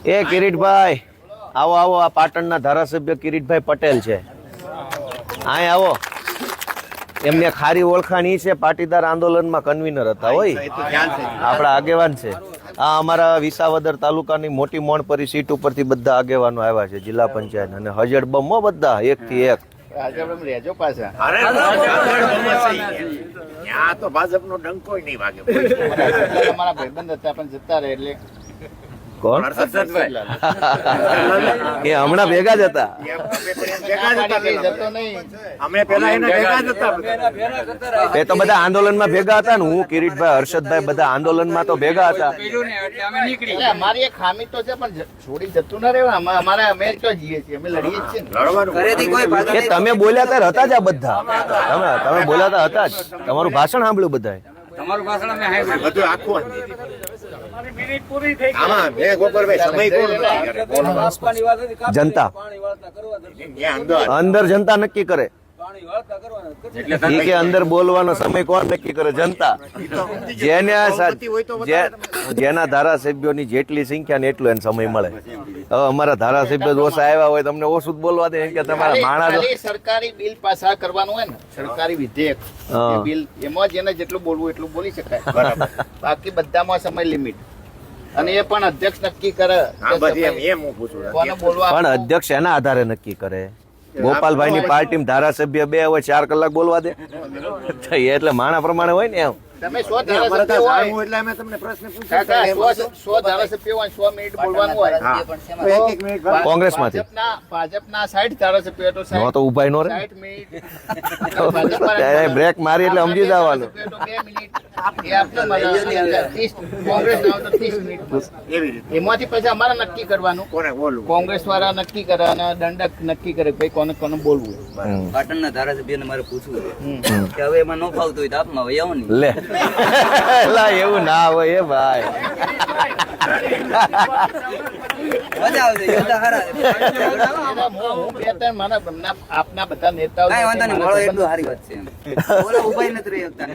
એ કિરીટભાઈ આવો આવો, આ પાટણના ધારાસભ્ય કિરીટભાઈ પટેલ છે. અહીં આવો. એમને ખારી ઓળખાણ ઈ છે, પાટીદાર આંદોલનમાં કન્વીનર હતા. હોય આપણા આગેવાન છે. આ અમારા વિસાવદર તાલુકાની મોટી મોણપરી સીટ ઉપરથી બધા આગેવાનો આવ્યા છે, જિલ્લા પંચાયત અને હજડ બમો બધા એક થી એક. કોણ એ હમણાં ભેગા જ હતા. એ તો બધા આંદોલનમાં ભેગા હતા ને. હું કિરીટભાઈ, હર્ષદભાઈ બધા આંદોલનમાં તો ભેગા હતા. અમારી એક ખામી તો છે, પણ છોડી જતું ના રહેવા. અમારે અમે તો જીએ છીએ, અમે લડીએ છીએ. એ તમે બોલ્યા ત્યારે હતા જ આ બધા. તમે બોલ્યા હતા જ. તમારું ભાષણ સાંભળ્યું બધાએ. તમારું ભાષણ અમે સાંભળ્યું બધું આખું. જનતા અંદર જનતા નક્કી કરે. ઈ કે અંદર બોલવાનો સમય કોણ નક્કી કરે? જનતા. જેના ધારાસભ્યોની જેટલી સંખ્યા ને એટલું એને સમય મળે. હવે અમારા ધારાસભ્ય ઓછા આવ્યા હોય, તમને ઓછું જ બોલવા દે કે તમારા માણસ. સરકારી બિલ પાસ કરવાનું હોય ને, સરકારી વિધેયક બિલ, એમાં જેને જેટલું બોલવું એટલું બોલી શકાય. બાકી બધામાં સમય લિમિટ. અને એ પણ અધ્યક્ષ નક્કી કરે. પણ અધ્યક્ષ એના આધારે નક્કી કરે. ગોપાલભાઈ ની પાર્ટી ધારાસભ્ય 2 હોય, 4 કલાક બોલવા દે એટલે માણા પ્રમાણે હોય ને. એમ તમે 100 ધારાસભ્ય હોય એટલે અમે તમને પ્રશ્ન પૂછ્યો. 100 ધારાસભ્ય હોય, 100 મિનિટ બોલવાનું હોય. કોંગ્રેસમાંથી ભાજપના 60 ધારાસભ્ય તો તો ઉભાઈ નો રે. 60 મિનિટ બ્રેક મારી એટલે સમજી જવાનું. 2 મિનિટ એ આપણે 30 કોંગ્રેસ ના તો 30 મિનિટ એવી રીતે. એમાંથી પછી અમારે નક્કી કરવાનું કોને બોલવું. કોંગ્રેસ વાળા નક્કી કરે અને દંડક નક્કી કરે ભાઈ કોને કોને બોલવું. પાટણના ધારાસભ્યને મારે પૂછવું છે કે હવે એમાં ન ફાવતું હોય તો આપમાં હવે આવો ને. લે એવું ના હોય એ ભાઈ. મજા આવશે. આપના બધા નેતાઓ કાંઈ વાંધો નહીં, મળો એટલું સારી વાત છે. બોલો ઉભાઈ નથી રહી શકતા.